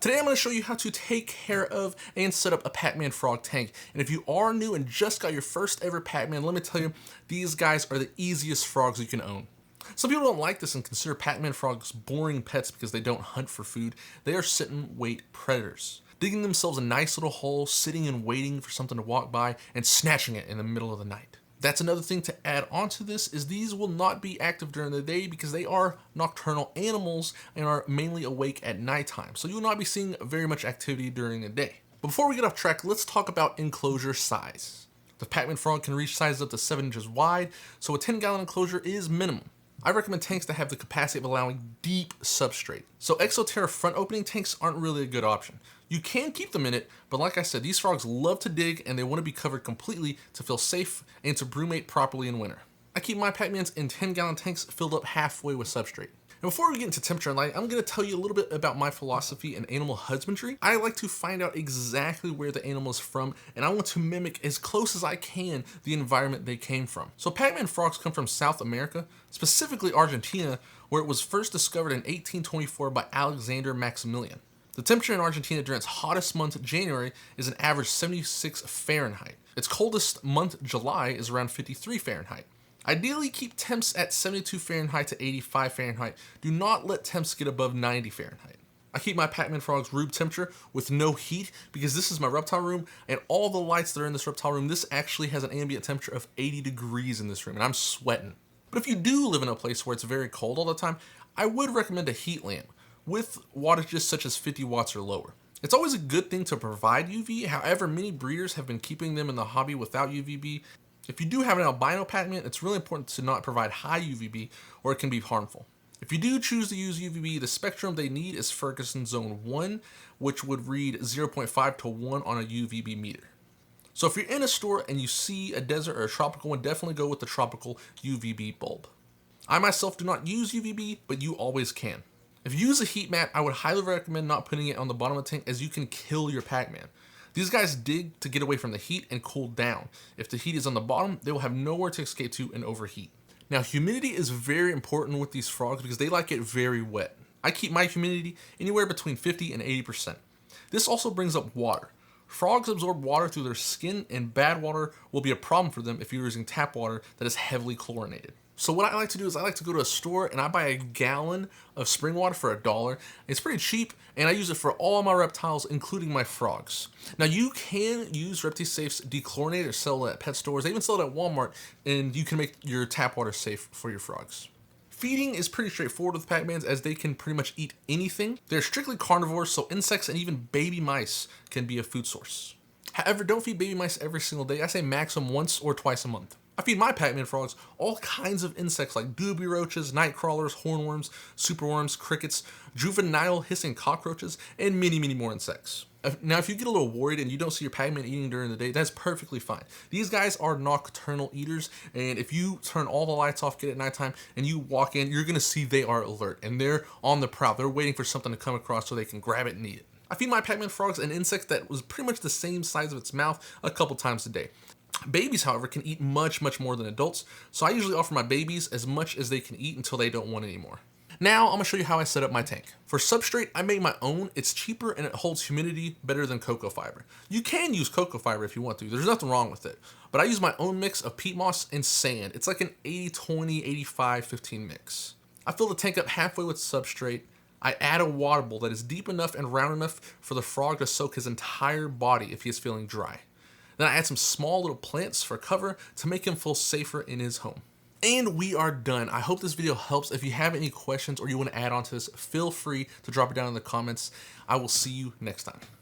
Today I'm going to show you how to take care of and set up a Pac-Man frog tank. And if you are new and just got your first ever Pac-Man, let me tell you, these guys are the easiest frogs you can own. Some people don't like this and consider Pac-Man frogs boring pets because they don't hunt for food. They are sit and wait predators, digging themselves a nice little hole, sitting and waiting for something to walk by and snatching it in the middle of the night. That's another thing to add onto this is these will not be active during the day because they are nocturnal animals and are mainly awake at nighttime. So you will not be seeing very much activity during the day. But before we get off track, let's talk about enclosure size. The Pac-Man frog can reach sizes up to 7 inches wide, so a 10-gallon enclosure is minimum. I recommend tanks that have the capacity of allowing deep substrate. So Exoterra front opening tanks aren't really a good option. You can keep them in it, but like I said, these frogs love to dig and they want to be covered completely to feel safe and to brumate properly in winter. I keep my Pac-Mans in 10-gallon tanks filled up halfway with substrate. And before we get into temperature and light, I'm going to tell you a little bit about my philosophy in animal husbandry. I like to find out exactly where the animal is from, and I want to mimic as close as I can the environment they came from. So Pac-Man frogs come from South America, specifically Argentina, where it was first discovered in 1824 by Alexander Maximilian. The temperature in Argentina during its hottest month, January, is an average 76 Fahrenheit. Its coldest month, July, is around 53 Fahrenheit. Ideally, keep temps at 72 Fahrenheit to 85 Fahrenheit. Do not let temps get above 90 Fahrenheit. I keep my Pac-Man frog's room temperature with no heat because this is my reptile room and all the lights that are in this reptile room, this actually has an ambient temperature of 80 degrees in this room and I'm sweating. But if you do live in a place where it's very cold all the time, I would recommend a heat lamp with wattages such as 50 watts or lower. It's always a good thing to provide UV, however many breeders have been keeping them in the hobby without UVB. If you do have an albino Pac-Man, it's really important to not provide high UVB or it can be harmful. If you do choose to use UVB, the spectrum they need is Ferguson Zone 1, which would read 0.5 to 1 on a UVB meter. So if you're in a store and you see a desert or a tropical one, definitely go with the tropical UVB bulb. I myself do not use UVB, but you always can. If you use a heat mat, I would highly recommend not putting it on the bottom of the tank as you can kill your Pac-Man. These guys dig to get away from the heat and cool down. If the heat is on the bottom, they will have nowhere to escape to and overheat. Now, humidity is very important with these frogs because they like it very wet. I keep my humidity anywhere between 50 and 80%. This also brings up water. Frogs absorb water through their skin and bad water will be a problem for them if you're using tap water that is heavily chlorinated. So what I like to do is I like to go to a store and I buy a gallon of spring water for $1. It's pretty cheap and I use it for all my reptiles, including my frogs. Now you can use ReptiSafe's dechlorinated or sell it at pet stores. They even sell it at Walmart and you can make your tap water safe for your frogs. Feeding is pretty straightforward with Pac-Mans as they can pretty much eat anything. They're strictly carnivores, so insects and even baby mice can be a food source. However, don't feed baby mice every single day. I say maximum once or twice a month. I feed my Pac-Man frogs all kinds of insects like doobie roaches, night crawlers, hornworms, superworms, crickets, juvenile hissing cockroaches, and many more insects. Now, if you get a little worried and you don't see your Pac-Man eating during the day, that's perfectly fine. These guys are nocturnal eaters, and if you turn all the lights off, get at nighttime, and you walk in, you're gonna see they are alert, and they're on the prowl. They're waiting for something to come across so they can grab it and eat it. I feed my Pac-Man frogs an insect that was pretty much the same size of its mouth a couple times a day. Babies, however, can eat much more than adults, so I usually offer my babies as much as they can eat until they don't want anymore. Now, I'm going to show you how I set up my tank. For substrate, I made my own. It's cheaper and it holds humidity better than cocoa fiber. You can use cocoa fiber if you want to. There's nothing wrong with it. But I use my own mix of peat moss and sand. It's like an 80-20, 85-15 mix. I fill the tank up halfway with substrate. I add a water bowl that is deep enough and round enough for the frog to soak his entire body if he is feeling dry. Then I add some small little plants for cover to make him feel safer in his home. And we are done. I hope this video helps. If you have any questions or you want to add on to this, feel free to drop it down in the comments. I will see you next time.